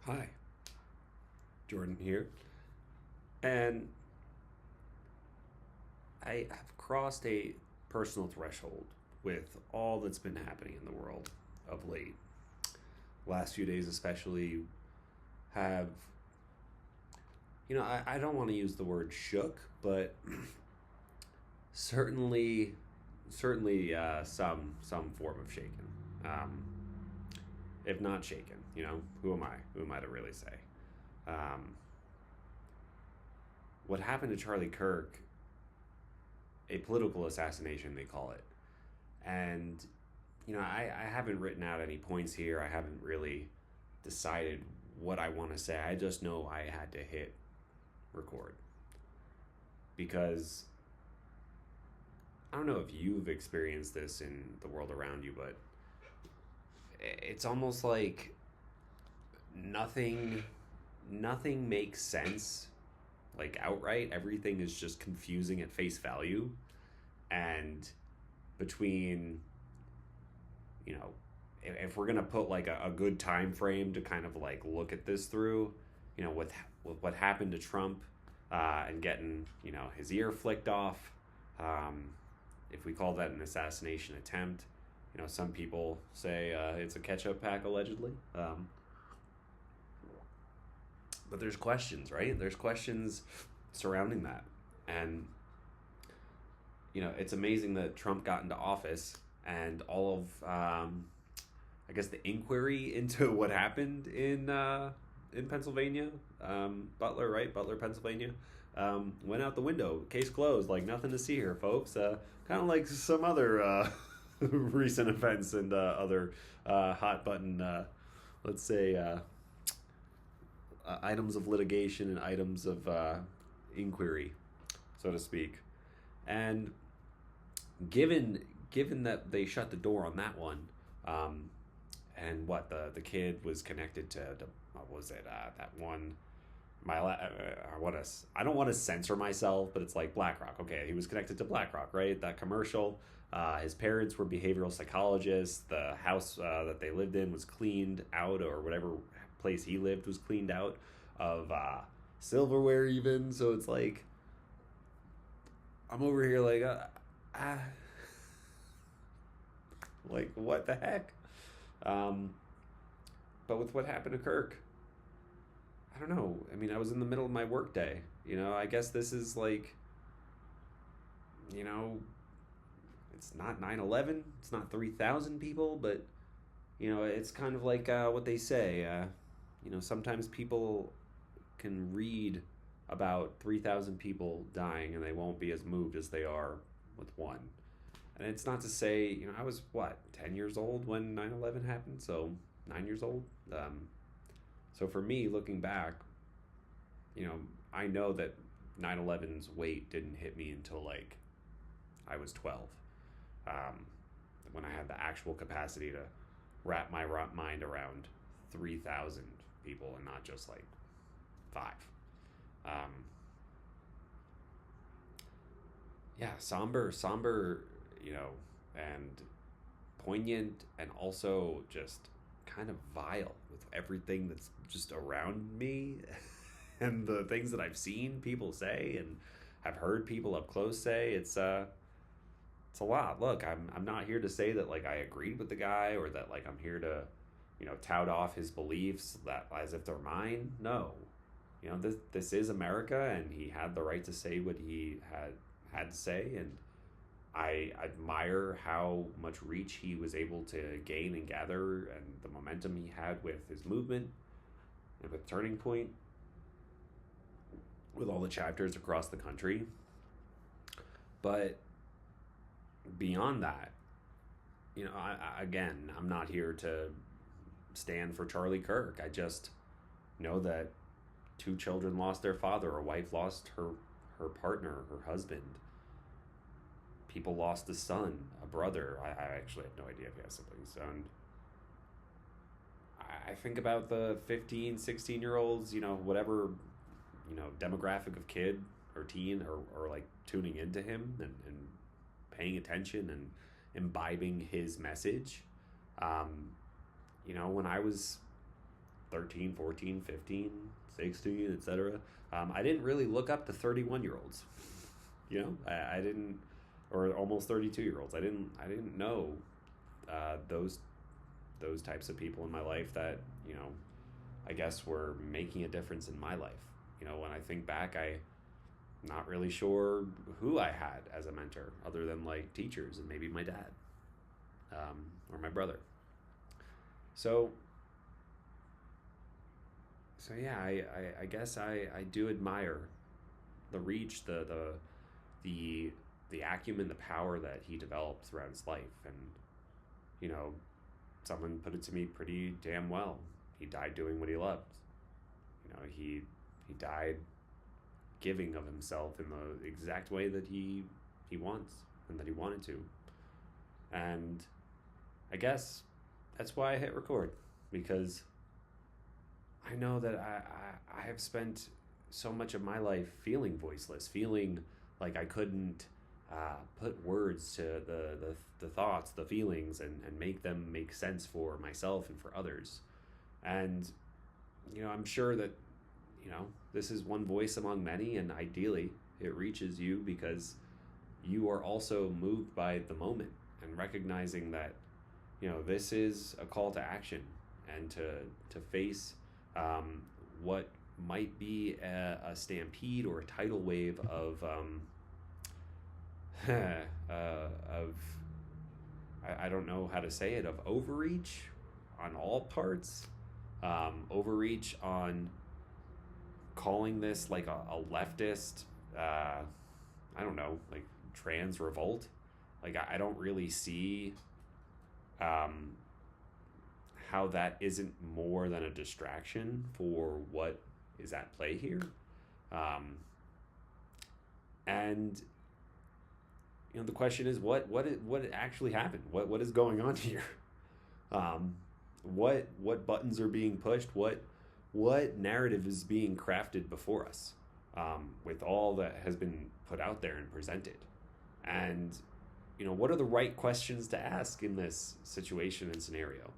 Hi, Jordan here. And I have crossed a personal threshold with all that's been happening in the world of late. Last few days, especially, have, I don't want to use the word shook, but certainly, certainly some form of shaken. Um, if not shaken, who am I? Who am I to really say? Um, what happened to Charlie Kirk, a political assassination, they call it. And, I haven't written out any points here. I haven't really decided what I want to say. I just know I had to hit record because I don't know if you've experienced this in the world around you, but it's almost like nothing nothing makes sense like outright. Everything is just confusing at face value. And between, you know, if we're gonna put like a good time frame to kind of like look at this through, with what happened to Trump, and getting his ear flicked off, um, if we call that an assassination attempt, some people say it's a ketchup pack allegedly, but there's questions, right? There's questions surrounding that, and it's amazing that Trump got into office and all of, I guess, the inquiry into what happened in Pennsylvania, Butler, right? Butler, Pennsylvania, went out the window. Case closed. Like nothing to see here, folks. Kind of like some other recent events and other hot button, let's say, items of litigation and items of inquiry, so to speak. And given that they shut the door on that one, and what the kid was connected to what was it, that one, I don't want to censor myself, but it's like BlackRock. Okay, he was connected to BlackRock, right? That commercial. His parents were behavioral psychologists. The house that they lived in was cleaned out, or whatever place he lived was cleaned out of silverware, even. So it's like I'm over here like, like what the heck? Um, but with what happened to Kirk, I don't know. I mean, I was in the middle of my workday. I guess this is like, you know, it's not 9/11. It's not 3,000 people, but, it's kind of like what they say. Sometimes people can read about 3,000 people dying and they won't be as moved as they are with one. And it's not to say, I was, what, 10 years old when 9/11 happened? So 9 years old. So for me, looking back, I know that 9/11's weight didn't hit me until like I was 12, um, when I had the actual capacity to wrap my mind around 3,000 people and not just like five. Um, yeah, somber, and poignant, and also just kind of vile with everything that's just around me and the things that I've seen people say and have heard people up close say. It's a lot. Look, I'm not here to say that like I agreed with the guy, or that like I'm here to, tout off his beliefs that as if they're mine. No. This is America, and he had the right to say what he had to say, and I admire how much reach he was able to gain and gather, and the momentum he had with his movement and with Turning Point, with all the chapters across the country. But beyond that, again, I'm not here to stand for Charlie Kirk. I just know that two children lost their father, a wife lost her partner, her husband. People lost a son, a brother. I actually have no idea if he has siblings. And I think about the 15, 16-year-olds, whatever, demographic of kid or teen, or like tuning into him and paying attention and imbibing his message. When I was 13, 14, 15, 16, etc. I didn't really look up to 31-year-olds. I didn't, or almost 32-year-olds. I didn't know those types of people in my life that, I guess were making a difference in my life. When I think back, I'm not really sure who I had as a mentor other than like teachers and maybe my dad, or my brother. So yeah, I guess I do admire the reach, the acumen, the power that he developed throughout his life. And someone put it to me pretty damn well. He died doing what he loved. He died giving of himself in the exact way that he wants and that he wanted to. And I guess that's why I hit record, because I know that I have spent so much of my life feeling voiceless, feeling like I couldn't put words to the thoughts, the feelings, and make them make sense for myself and for others. And, I'm sure that, this is one voice among many, and ideally it reaches you because you are also moved by the moment and recognizing that, this is a call to action and to face what might be a stampede or a tidal wave of I don't know how to say it, of overreach on all parts, overreach on calling this like a leftist, I don't know, like trans revolt. Like I don't really see how that isn't more than a distraction for what is at play here. And the question is what actually happened? What is going on here? What buttons are being pushed? What narrative is being crafted before us, with all that has been put out there and presented? And what are the right questions to ask in this situation and scenario?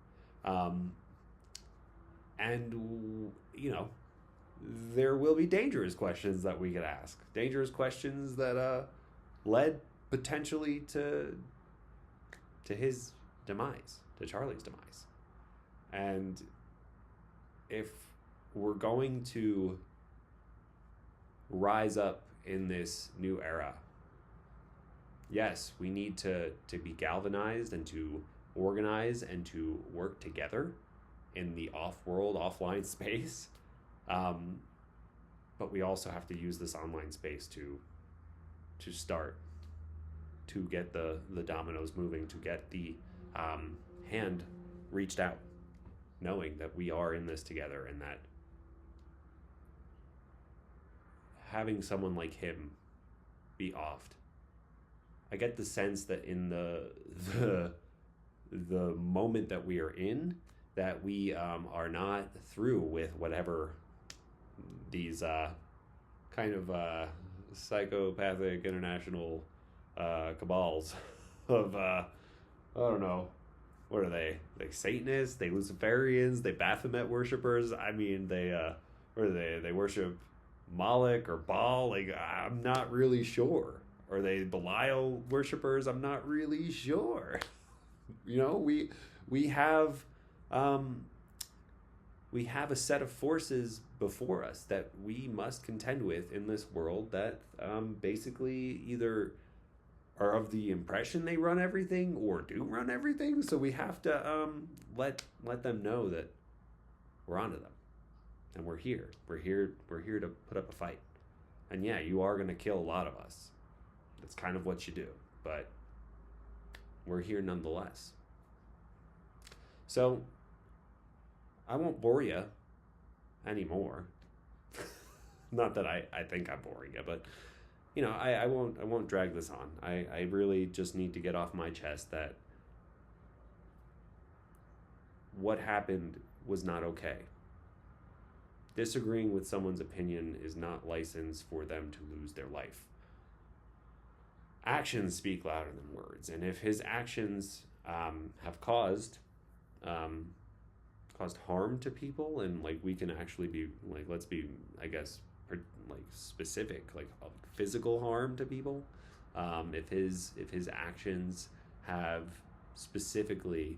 And there will be dangerous questions that we could ask, dangerous questions that led potentially to his demise, to Charlie's demise. And if we're going to rise up in this new era, yes, we need to be galvanized and to organize and to work together in the off-world, offline space. But we also have to use this online space to start, to get the dominoes moving, to get the hand reached out, knowing that we are in this together, and that having someone like him be offed, I get the sense that in the moment that we are in, that we are not through with whatever these kind of psychopathic international cabals of I don't know, what are they? Like Satanists, they Luciferians, they Baphomet worshippers. I mean, they what are they? They worship Moloch or Baal. Like, I'm not really sure. Are they Belial worshippers? I'm not really sure. We have a set of forces before us that we must contend with in this world that basically either are of the impression they run everything or do run everything. So we have to let them know that we're onto them, and we're here. We're here to put up a fight. And yeah, you are going to kill a lot of us. That's kind of what you do, but we're here nonetheless. So I won't bore you anymore. Not that I think I'm boring you, but I won't drag this on. I really just need to get off my chest that what happened was not okay. Disagreeing with someone's opinion is not license for them to lose their life. Actions speak louder than words, and if his actions have caused caused harm to people, and like we can actually be like, let's be, I guess, like specific, like physical harm to people. If his actions have specifically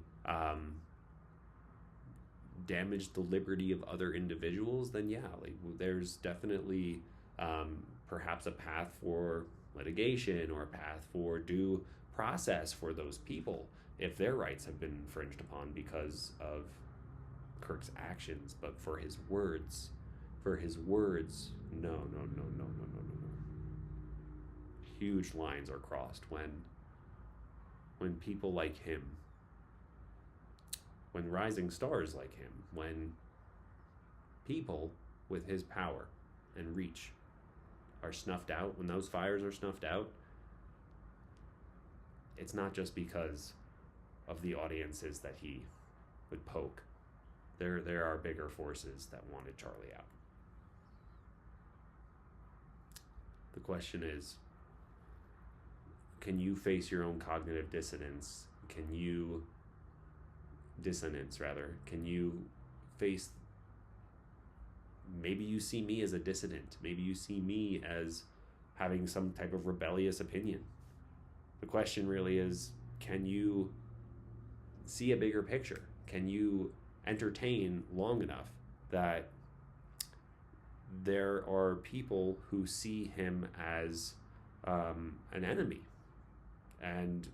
damaged the liberty of other individuals, then yeah, like there's definitely perhaps a path for litigation or a path for due process for those people if their rights have been infringed upon because of Kirk's actions. But for his words, no, no, no, no, no, no, no, no. Huge lines are crossed when people like him, when rising stars like him, when people with his power and reach are snuffed out, when those fires are snuffed out, it's not just because of the audiences that he would poke. There are bigger forces that wanted Charlie out. The question is, can you face your own cognitive dissonance? Can you face, maybe you see me as a dissident, maybe you see me as having some type of rebellious opinion. The question really is, can you see a bigger picture? Can you entertain long enough that there are people who see him as an enemy, and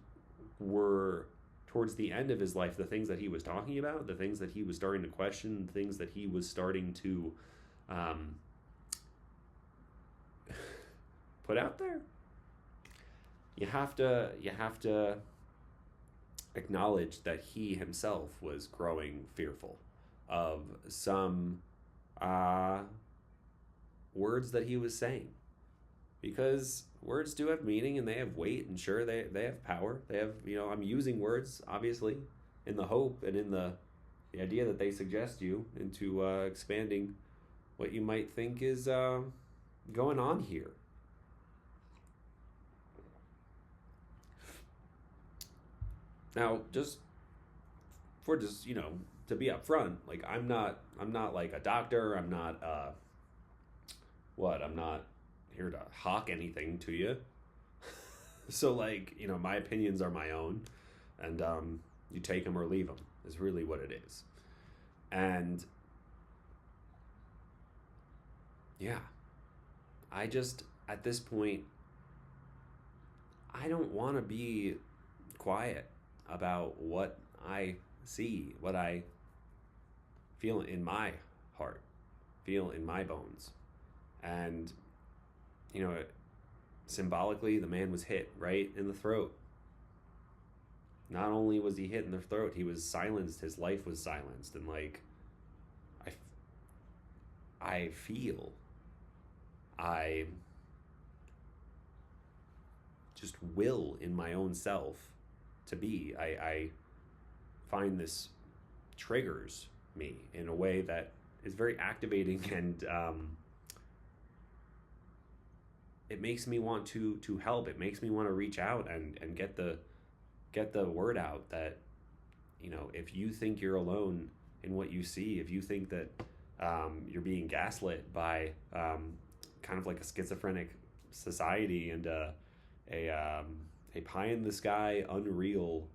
were towards the end of his life, the things that he was talking about, the things that he was starting to question, the things that he was starting to put out there, you have to acknowledge that he himself was growing fearful of some words that he was saying, because words do have meaning and they have weight, and sure, they have power. They have, I'm using words obviously in the hope and in the idea that they suggest you into expanding what you might think is going on here. Now, just to be upfront, like I'm not like a doctor. I'm not I'm not here to hawk anything to you. So like, my opinions are my own, and you take them or leave them is really what it is. And yeah, I just, at this point, I don't want to be quiet about what I see, what I feel in my heart, feel in my bones. And, symbolically, the man was hit right in the throat. Not only was he hit in the throat, he was silenced. His life was silenced. And like, I feel, I just will in my own self to be. I find this triggers me in a way that is very activating, and it makes me want to help. It makes me want to reach out and get the word out that, if you think you're alone in what you see, if you think that you're being gaslit by kind of like a schizophrenic society and a pie in the sky, unreal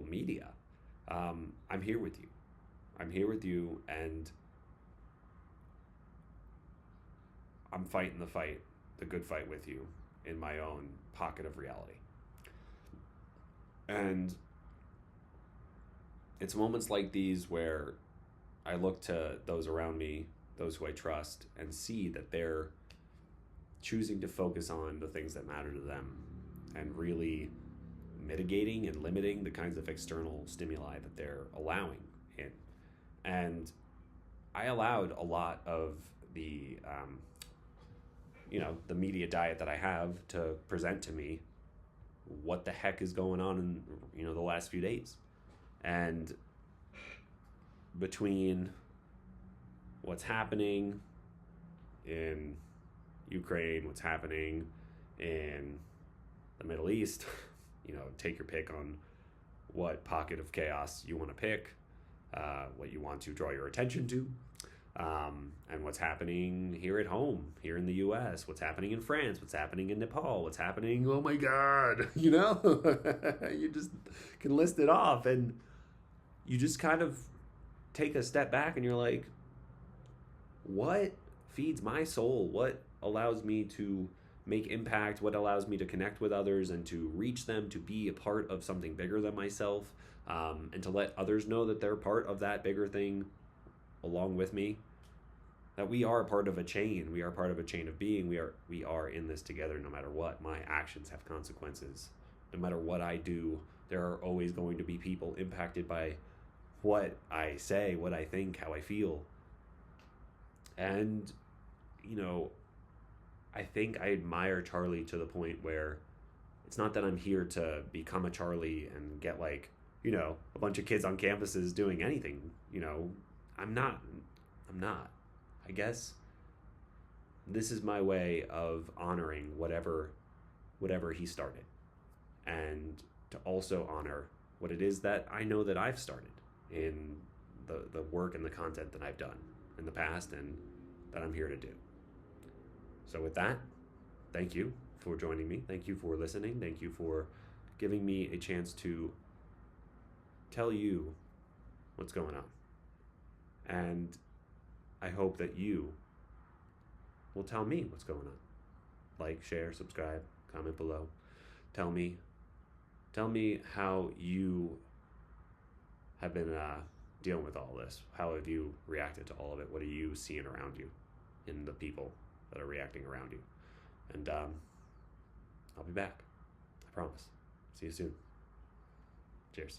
media, I'm here with you. I'm here with you, and I'm fighting the good fight with you in my own pocket of reality. And it's moments like these where I look to those around me, those who I trust, and see that they're choosing to focus on the things that matter to them and really mitigating and limiting the kinds of external stimuli that they're allowing in. And I allowed a lot of the the media diet that I have to present to me what the heck is going on in the last few days. And between what's happening in Ukraine, what's happening in the Middle East, take your pick on what pocket of chaos you want to pick, what you want to draw your attention to, and what's happening here at home, here in the US, what's happening in France, what's happening in Nepal, what's happening, oh my God, you know? You just can list it off, and you just kind of take a step back and you're like, what feeds my soul? What allows me to make impact? What allows me to connect with others and to reach them, to be a part of something bigger than myself, and to let others know that they're part of that bigger thing along with me? That we are part of a chain. We are part of a chain of being. We are in this together no matter what. My actions have consequences. No matter what I do, there are always going to be people impacted by what I say, what I think, how I feel. And, you know, I think I admire Charlie to the point where it's not that I'm here to become a Charlie and get like, you know, a bunch of kids on campuses doing anything. You know, I'm not. I guess this is my way of honoring whatever he started, and to also honor what it is that I know that I've started in the work and the content that I've done in the past and that I'm here to do. So with that, thank you for joining me. Thank you for listening. Thank you for giving me a chance to tell you what's going on. And I hope that you will tell me what's going on. Like, share, subscribe, comment below. Tell me how you have been dealing with all this. How have you reacted to all of it? What are you seeing around you in the people that are reacting around you? And I'll be back. I promise. See you soon. Cheers.